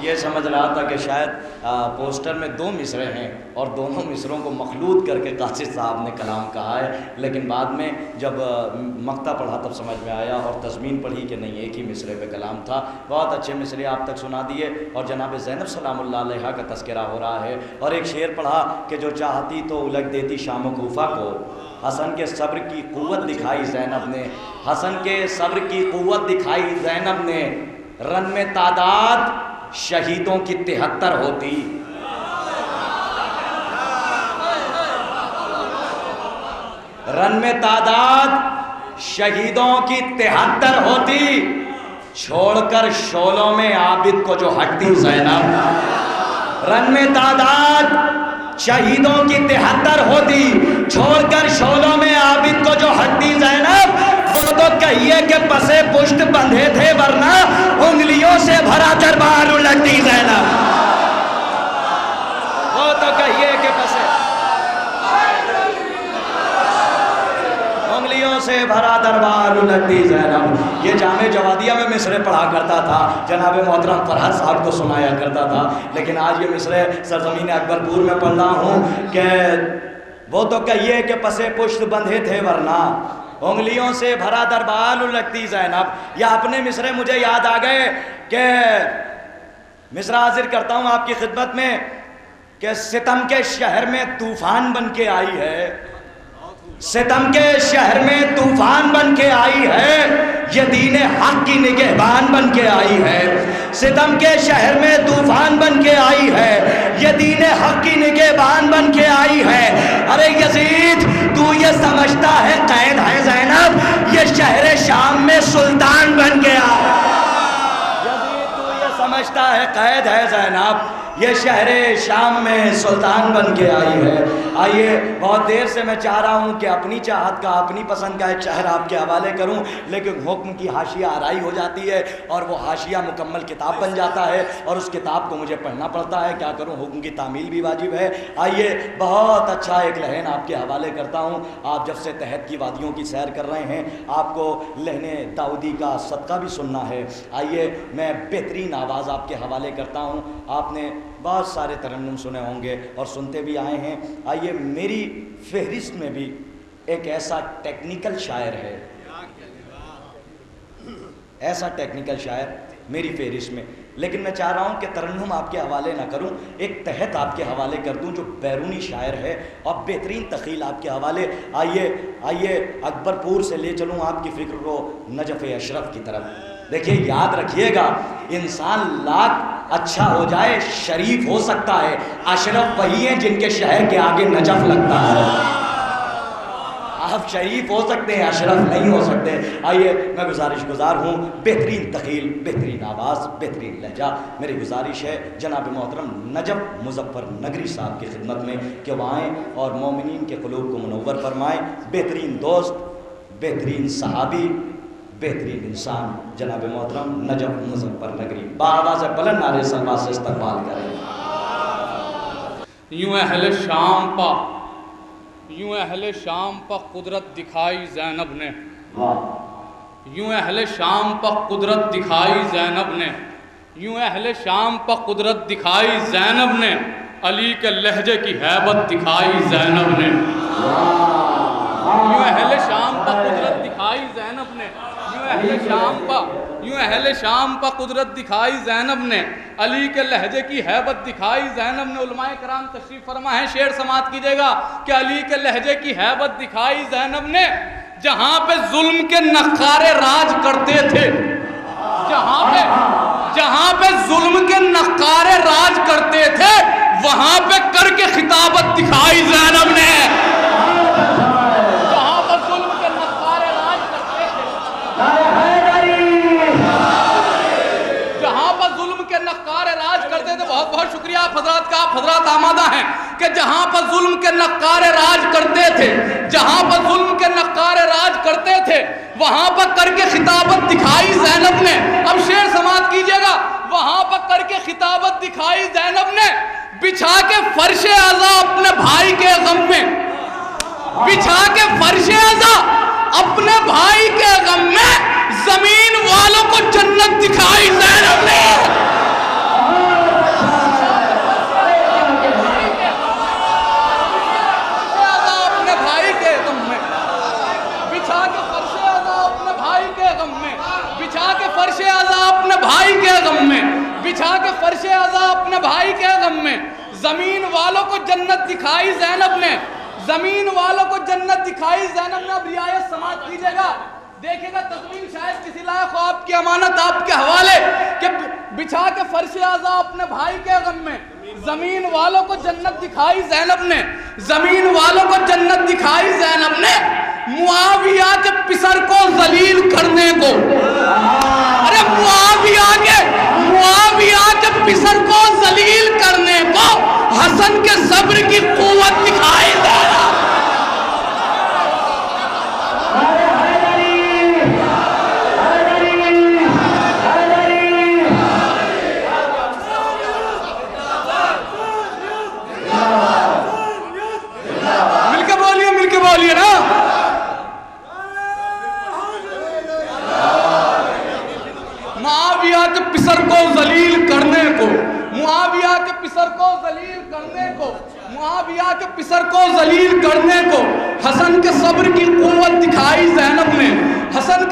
یہ سمجھ رہا تھا کہ شاید پوسٹر میں 2 مصرے ہیں اور دونوں مصروں کو مخلوط کر کے قاصد صاحب نے کلام کہا ہے، لیکن بعد میں جب مقطع پڑھا تب سمجھ میں آیا اور تضمین پڑھی کہ نہیں ایک ہی مصرے پہ کلام تھا۔ بہت اچھے مصرے آپ تک سنا دیے اور جناب زینب سلام اللہ علیہا کا تذکرہ ہو رہا ہے، اور ایک شعر پڑھا کہ جو چاہتی تو الگ دیتی شام و کوفہ کو، حسن کے صبر کی قوت دکھائی زینب نے، حسن کے صبر کی قوت دکھائی زینب نے، رن میں تعداد شہیدوں کی 73 ہوتی، رن میں تعداد شہیدوں کی 73 ہوتی، چھوڑ کر شولوں میں عابد کو جو ہٹتی زینب، رن میں تعداد شہیدوں کی 73 ہوتی، چھوڑ کر شولوں میں عابد کو جو ہٹتی زینب، وہ تو کہیے کہ پسے پشت بندھے تھے ورنہ انگلیوں سے بھرا دربار الٹتی زینب، وہ تو کہیے کہ پسے انگلیوں سے بھرا دربار الٹتی زینب۔ یہ جامع جوادیہ میں مصرے پڑھا کرتا تھا، جناب محترم فرحت صاحب کو سنایا کرتا تھا، لیکن آج یہ مصرے سرزمین اکبر پور میں پڑھ رہا ہوں کہ وہ تو کہیے کہ پسے پشت بندھے تھے ورنہ انگلیوں سے بھرا دربار الٹتی زینب۔ یا اپنے مصرے مجھے یاد آ گئے کہ مصرع حاضر کرتا ہوں آپ کی خدمت میں کہ ستم کے شہر میں طوفان بن کے آئی ہے، ستم کے شہر میں طوفان بن کے آئی ہے، یہ دین حق کی نگہبان بن کے آئی ہے، ستم کے شہر میں طوفان بن کے آئی ہے، یہ دین حق کی نگہبان بن کے آئی ہے۔ ارے یزید تو یہ سمجھتا ہے قید ہے زینب، یہ شہر شام میں سلطان بن کے آئی ہے، یزید تو یہ سمجھتا ہے قید ہے زینب، یہ شہر شام میں سلطان بن کے آئی ہے۔ آئیے بہت دیر سے میں چاہ رہا ہوں کہ اپنی چاہت کا اپنی پسند کا ایک شہر آپ کے حوالے کروں، لیکن حکم کی حاشیہ آرائی ہو جاتی ہے اور وہ حاشیہ مکمل کتاب بن جاتا ہے اور اس کتاب کو مجھے پڑھنا پڑتا ہے، کیا کروں، حکم کی تعمیل بھی واجب ہے۔ آئیے بہت اچھا ایک لہن آپ کے حوالے کرتا ہوں۔ آپ جب سے تحت کی وادیوں کی سیر کر رہے ہیں آپ کو لہن داؤدی کا صدقہ بھی سننا ہے۔ آئیے میں بہترین آواز آپ کے حوالے کرتا ہوں۔ آپ نے بہت سارے ترنم سنے ہوں گے اور سنتے بھی آئے ہیں۔ آئیے میری فہرست میں بھی ایک ایسا ٹیکنیکل شاعر ہے، ایسا ٹیکنیکل شاعر میری فہرست میں، لیکن میں چاہ رہا ہوں کہ ترنم آپ کے حوالے نہ کروں، ایک تحت آپ کے حوالے کر دوں جو بیرونی شاعر ہے اور بہترین تخیل آپ کے حوالے۔ آئیے اکبر پور سے لے چلوں آپ کی فکر کو نجف اشرف کی طرف۔ دیکھیے یاد رکھیے گا، انسان لاکھ اچھا ہو جائے شریف ہو سکتا ہے، اشرف وہی ہیں جن کے شہر کے آگے نجف لگتا ہے۔ آپ شریف ہو سکتے ہیں، اشرف نہیں ہو سکتے۔ آئیے میں گزارش گزار ہوں، بہترین تخیل، بہترین آواز، بہترین لہجہ، میری گزارش ہے جناب محترم نجف مظفر نگری صاحب کی خدمت میں کہ وہ آئیں اور مومنین کے قلوب کو منور فرمائیں۔ بہترین دوست، بہترین صحابی، بہترین انسان جناب محترم نجف مظفر نگری، بآواز بلند نعرے سلوات سے استقبال کریں۔ یوں اہل شام پا قدرت دکھائی زینب نے، یوں اہل شام پا قدرت دکھائی زینب نے، یوں اہل شام پا قدرت دکھائی زینب نے، علی کے لہجے کی ہیبت دکھائی زینب نے، یوں اہل شام پا قدرت دکھائی زینب نے، یوں اہل شام پا قدرت دکھائی زینب نے، علی کے لہجے کی ہیبت دکھائی زینب نے۔ علماء کرام تشریف فرما ہے، شعر سماعت کیجئے گا کہ علی کے لہجے کی ہیبت دکھائی زینب نے، جہاں پہ ظلم کے نخارے راج کرتے تھے، جہاں پہ ظلم کے نخارے راج کرتے تھے، وہاں پہ کر کے خطابت دکھائی زینب نے، جہاں پہ ظلم کے نخارے راج کرتے تھے، جہاں پر ظلم کے نقارے راج کرتے تھے۔ بہت بہت شکریہ آپ حضرات کا، آپ حضرات آمادہ ہیں کہ جہاں پر ظلم کے نقارے راج کرتے تھے، جہاں پر ظلم کے نقارے راج کرتے تھے، وہاں پر کر کے خطابت دکھائی زینب نے۔ اب شعر سماعت کیجئے گا، وہاں پر کر کے خطابت دکھائی زینب نے، بچھا کے فرش عزا اپنے بھائی کے غم میں، بچھا کے فرش عزا اپنے بھائی کے غم میں، زمین والوں کو جنت دکھائی زینب نے۔ اپنے بھائی کے غم میں، زمین والوں کو جنت دکھائی زینب نے، زمین والوں کو جنت دکھائی زینب نے۔ اب رعایت سماعت کیجئے گا، دیکھے گا تضمین شاید کسی لائق ہو، آپ کی امانت آپ کے حوالے کہ بچھا کے فرش اعضاء اپنے بھائی کے غم میں، زمین والوں کو جنت دکھائی زینب نے، زمین والوں کو جنت دکھائی زینب نے، معاویہ کے پسر کو ذلیل کرنے کو، ارے معاویہ کے پسر کو ذلیل کرنے کو حسن کے صبر کی قوت دکھائی زینب۔ مل کے بولیے نا، معاویہ کے پسر کو ذلیل کرنے کو، معاویہ کے پسر کو ذلیل کرنے کو، معاویہ کے پسر کو ذلیل کرنے کو حسن کے صبر کی قوت دکھائی زینب نے، حسن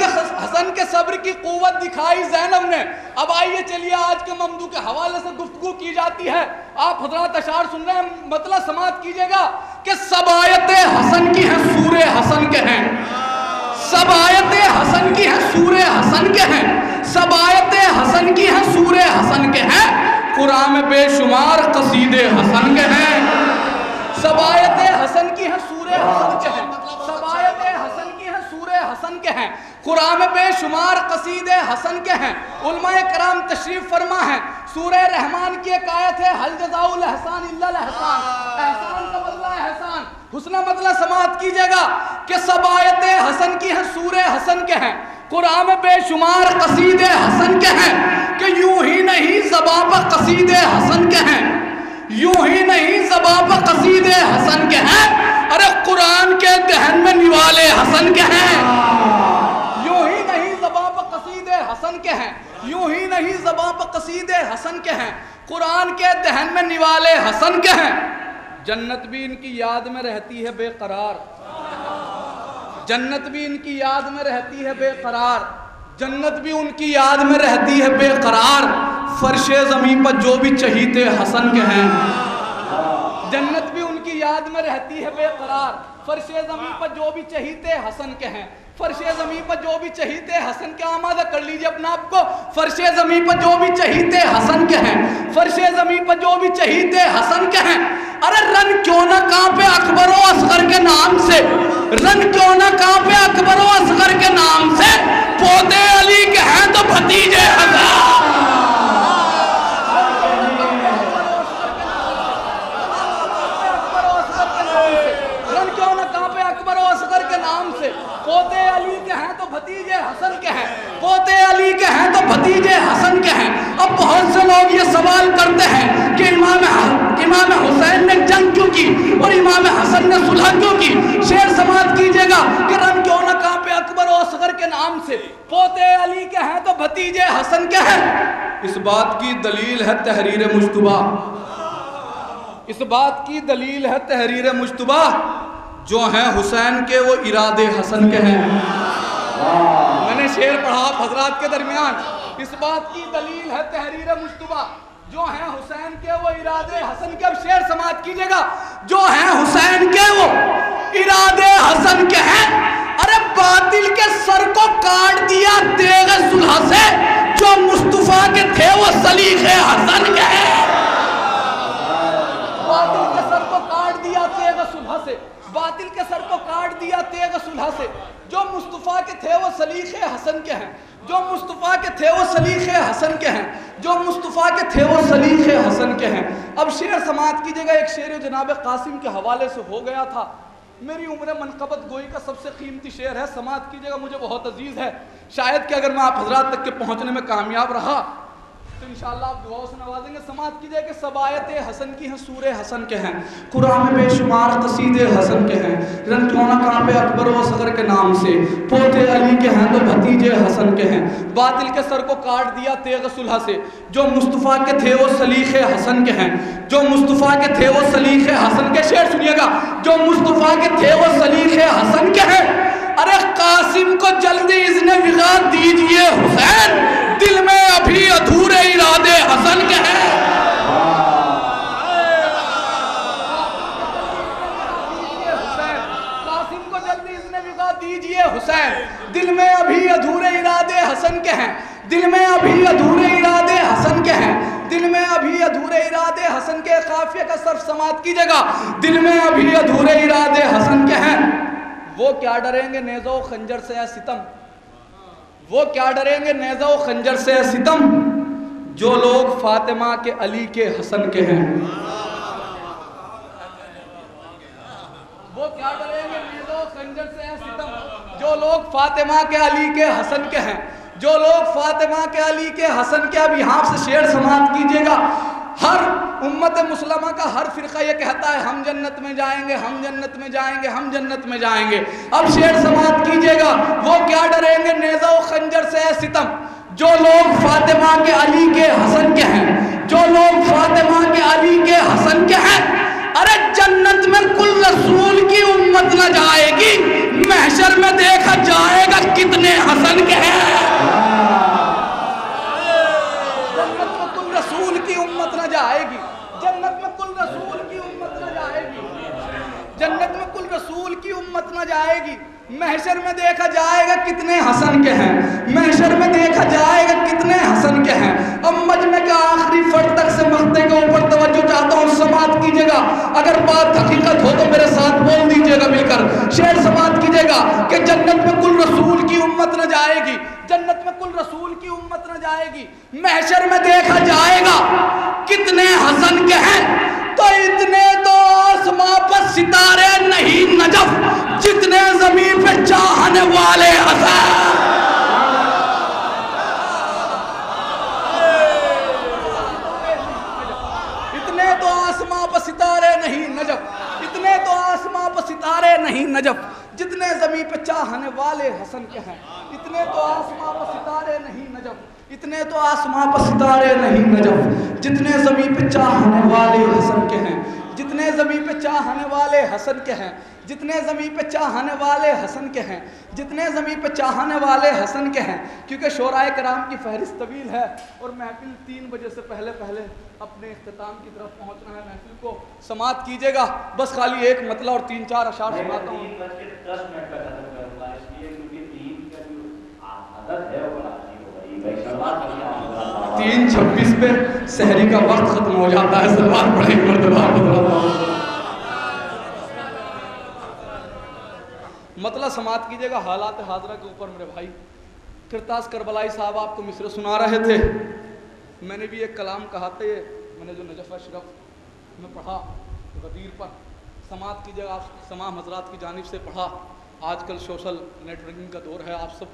کے صبر کی قوت دکھائی زینب نے۔ اب آئیے چلیے آج کے ممدوح کے حوالے سے گفتگو کی جاتی ہے، آپ حضرات اشعار سن رہے ہیں، مطلب سماعت کیجئے گا کہ سب آیتیں حسن کی ہیں سورہ حسن کے ہیں، سب آیتیں حسن کی ہیں سورہ حسن کے ہیں، سب آیتیں حسن کی ہیں سورہ حسن کے ہیں، قرآن میں بے شمار قصیدے حسن کے ہیں، سب آیتیں حسن کی ہیں سورہ حسن کے ہیں، سب آیتیں حسن کی ہیں سورہ حسن کے ہیں، قرآن میں بے شمار قصیدے حسن کے ہیں۔ علماء کرام تشریف فرما ہیں، سورہ رحمان کی ایک آیت ہے حل جزاء الاحسان الا الاحسان، احسان کا بدلہ احسان، حسن مطلب سماعت کیجئے گا کہ سب آیتیں حسن کی ہیں سورہ حسن کے ہیں، قرآن میں بے شمار قصیدے حسن کے ہیں، کہ یوں ہی نہیں زباں پر قصیدے حسن کے ہیں، یوں ہی نہیں زباں پر قصیدے حسن کے ہیں، ارے قرآن کے دہن میں نوالے حسن کے ہیں، یوں ہی نہیں زباں پر قصیدے حسن کے ہیں، یوں ہی نہیں زباں پر قصیدے حسن کے ہیں، قرآن کے دہن میں نوالے حسن کے ہیں۔ جنت بھی ان کی یاد میں رہتی ہے بے قرار، جنت بھی ان کی یاد میں رہتی ہے بے قرار، جنت بھی ان کی یاد میں رہتی ہے بے قرار، فرش زمین پر جو بھی چہیتے حسن کے ہیں، جنت بھی ان کی یاد میں رہتی ہے بے قرار، فرش زمین پر جو بھی چہیتے حسن کے ہیں، فرش زمین پر جو بھی چہیتے حسن کے، آمادہ کر لیجئے اپنا آپ کو، فرش زمین پر جو بھی چہیتے حسن کے ہیں، فرش زمین پر جو بھی چہیتے حسن کے ہیں، ارے رن کیوں نہ کانپے اکبر و اصغر کے نام سے، رن کیوں نہ کانپے اکبر و اصغر کے نام سے، پوتے علی کے ہیں تو بھتیجے حسن، پوتے علی کے ہیں تو بھتیجے حسن کے ہیں، پوتے علی کے ہیں تو بھتیجے حسن کے ہیں۔ اب بہت سے لوگ یہ سوال کرتے ہیں کہ امام حسین نے جنگ کیوں کی اور امام حسن نے صلح کیوں کی؟ شعر سماعت کیجئے گا کہ رن کیوں نہ کانپے اکبر و اصغر کے نام سے، پوتے علی کے ہیں تو بھتیجے حسن کے ہیں۔ اس بات کی دلیل ہے تحریر مجتبیٰ، اس بات کی دلیل ہے تحریر مجتبیٰ، جو ہیں حسین کے وہ ارادے حسن کے ہیں۔ میں نے شعر پڑھا حضرات کے درمیان، اس بات کی دلیل ہے تحریر مجتبیٰ، جو ہیں حسین کے وہ ارادے حسن کے۔ اب شعر سماعت کیجئے گا، جو ہیں حسین کے وہ ارادے حسن کے ہیں، ارے باطل کے سر کو کاٹ دیا تیغ صلح سے، جو مصطفیٰ کے تھے وہ سلیقے حسن کے ہیں۔ باطل کے سر کو کاٹ دیا تیغ صلح سے، باطل کے سر کو کاٹ دیا تیغ صلح سے، جو مصطفیٰ کے تھے وہ سلیقے حسن کے ہیں، جو مصطفیٰ کے تھے وہ سلیقے حسن کے ہیں، جو مصطفیٰ کے تھے وہ سلیقے حسن کے ہیں۔ اب شعر سماعت کیجئے گا، ایک شعر جناب قاسم کے حوالے سے ہو گیا تھا، میری عمر منقبت گوئی کا سب سے قیمتی شعر ہے، سماعت کیجئے گا، مجھے بہت عزیز ہے، شاید کہ اگر میں آپ حضرات تک کے پہنچنے میں کامیاب رہا تو انشاءاللہ آپ دعاؤں سے نوازیں گے۔ سماعت کیجئے کہ سب آیتیں حسن کی ہیں سورہ حسن کے ہیں، قرآن میں بے شمار قصیدے حسن کے ہیں، رن کیوں نہ کانپے اکبر و اصغر کے نام سے، پوتے علی کے ہیں تو بھتیجے حسن کے ہیں، باطل کے سر کو کاٹ دیا تیغ صلح سے، جو مصطفیٰ کے تھے وہ سلیقے حسن کے ہیں، جو مصطفیٰ کے تھے وہ سلیقے حسن کے۔ شعر سنیے گا، جو مصطفیٰ کے تھے وہ سلیقے حسن کے ہیں، ارے قاسم کو جلدی اذن وغا دیجئے حسین، دل میں ابھی ادھورے ارادے حسن کے ہیں۔ ادھورے ارادے حسن کے قافیہ کا صرف سماعت کیجیے گا، دل میں ابھی ادھورے ارادے حسن کے ہیں، وہ کیا ڈریں گے نیزہ و خنجر سے ہے ستم، وہ کیا ڈریں گے نیزہ و خنجر سے ہے ستم، جو لوگ فاطمہ کے علی کے حسن کے ہیں، وہ کیا ڈریں گے نیزہ و خنجر سے ہے ستم، جو لوگ فاطمہ کے علی کے حسن کے ہیں، جو لوگ فاطمہ کے علی کے حسن کے۔ اب یہاں سے شعر سماعت کیجیے گا، ہر امت مسلمہ کا ہر فرقہ یہ کہتا ہے ہم جنت میں جائیں گے، ہم جنت میں جائیں گے، ہم جنت میں جائیں گے۔ اب شعر سماعت کیجیے گا، وہ کیا ڈریں گے نیزہ و خنجر سے ہے ستم، جو لوگ فاطمہ کے علی کے حسن کے ہیں، جو لوگ فاطمہ کے علی کے حسن کے ہیں۔ ارے جنت میں کل رسول کی امت نہ جائے گی، محشر میں دیکھا جائے گا کتنے حسن کے ہیں۔ جنت میں کل رسول کی امت نہ جائے گی، جنت میں کل رسول کی امت نہ جائے گی، جنت میں کل رسول کی امت نہ جائے گی، محشر میں دیکھا جائے گا کتنے حسن کے ہیں، محشر میں دیکھا جائے گا کتنے حسن کے ہیں۔ اب مجمع کے آخری فرد تک سے مقطع کے اوپر توجہ چاہتا ہوں، سماعت کیجیے گا، اگر بات حقیقت ہو تو میرے ساتھ بول دیجیے گا مل کر، شعر سماعت کیجیے گا کہ جنت میں کل رسول کی امت نہ جائے گی، جنت میں کل رسول کی امت نہ جائے گی، محشر میں دیکھا جائے گا کتنے حسن کے ہیں، تو اتنے تو آسماں پر ستارے نہیں نجف جتنے زمین پہ چاہنے والے حسن۔ اتنے تو آسماں پر ستارے نہیں نجف، اتنے تو آسماں پر ستارے نہیں نجف جتنے زمین پہ چاہنے والے حسن کے ہیں، اتنے تو آسماں پر ستارے نہیں نجف، اتنے تو آسماں پر ستارے نہیں نجف جتنے زمین پہ چاہنے والے حسن کے ہیں، جتنے زمین پہ چاہنے والے حسن کے ہیں، جتنے زمین پہ چاہنے والے حسن کے ہیں، جتنے زمین پہ چاہنے والے حسن کے ہیں۔ کیونکہ شعراء کرام کی فہرست طویل ہے اور محفل 3 بجے سے پہلے اپنے اختتام کی طرف پہنچنا ہے، محفل کو سماعت کیجیے گا، بس خالی ایک مطلع اور 3-4 اشعار سناتا ہوں۔ 3:26 پہ سحری کا وقت ختم ہو جاتا ہے، سلوات پڑھیں ایک مرتبہ۔ مطلع سماعت کیجیے گا حالات حاضرہ کے اوپر میرے بھائی۔ کرتاز کربلائی صاحب آپ کو مصرع سنا رہے تھے، میں نے بھی ایک کلام کہا تھا، یہ میں نے جو نجف اشرف میں پڑھا غدیر پر، سماعت کیجیے گا، آپ تمام حضرات کی جانب سے پڑھا۔ آج کل سوشل نیٹ ورکنگ کا دور ہے، آپ سب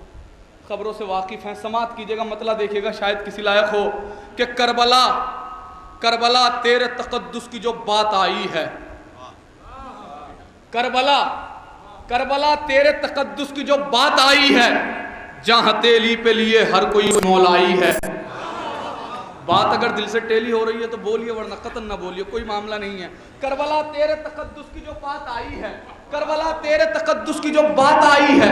خبروں سے واقف ہیں، سماعت کیجیے گا، مطلع دیکھیے گا، شاید کسی لائق ہو کہ کربلا تیرے تقدس کی جو بات آئی ہے، کربلا تیرے تقدس کی جو بات آئی ہے، جہاں تیلی پہ لیے ہر کوئی مولائی ہے۔ بات اگر دل سے ٹیلی ہو رہی ہے تو بولیے، ورنہ قطن نہ بولیے، کوئی معاملہ نہیں ہے۔ کربلا تیرے تقدس کی جو بات آئی ہے، کربلا تیرے تقدس کی جو بات آئی ہے،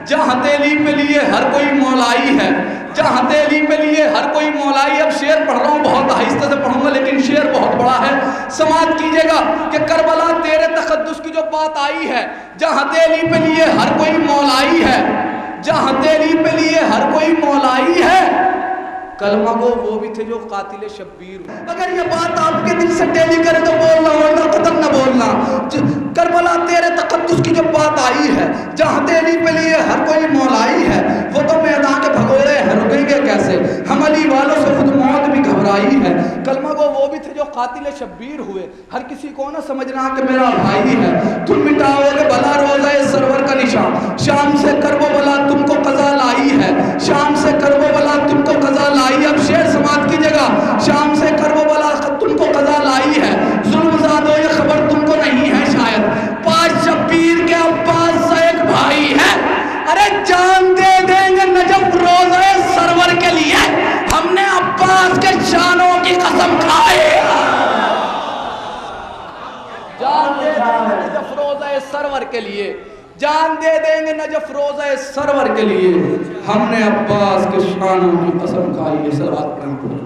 جہاں تیلی پہ لیے ہر کوئی مولائی ہے، جہاں تیلی پہ لیے ہر کوئی مولائی۔ اب شعر پڑھ رہا ہوں، بہت آہستہ سے پڑھوں گا لیکن شعر بہت بڑا ہے، سماعت کیجیے گا کہ کربلا تیرے تقدس کی جو بات آئی ہے، جہاں تیلی پہ لیے ہر کوئی مولائی ہے، جہاں تیلی پہ لیے ہر کوئی مولائی ہے۔ کلمہ گو وہ بھی تھے جو قاتل شبیر ہوئے۔ اگر یہ بات آپ کے دل سے ٹیلی کرے تو بولنا، ورنہ قطن نہ بولنا۔ کربلا تیرے تقدس کی جو بات آئی ہے، جہاں تیلی پہ لیے ہر کوئی مولائی ہے، وہ تو میدان کے بھگورے ہیں، رکیں گے کیسے، ہم علی والوں سے خود موت بھی گھبرائی ہے۔ کلمہ گو وہ بھی تھے جو قاتل شبیر ہوئے، ہر کسی کو نہ سمجھنا کہ میرا بھائی ہے، تم مٹاؤ گے بلا روزہ سرور کا نشان، شام سے کرب و بلا تم کو قضا لائی ہے، شام سے کرب و بلا تم کو قضا لائی۔ اب شعر سماعت کیجیے گا، شام سے کرب و بلا تم کو قضا لائی ہے، ظلم زادو یہ خبر تم کو نہیں ہے شاید، پاس شبیر کے عباس سے ایک بھائی ہے، ارے جان دے دیں گے نجف روزہ سرور کے لیے، ہم نے عباس کے شانوں کی قسم کھائی، جان دے دیں گے نجف روزہ سرور کے لیے، جان دے دیں گے نجف روزہ سرور کے لیے، ہم نے عباس کے شانوں کی قسم کھائی ہے۔ صلوات پڑھیں۔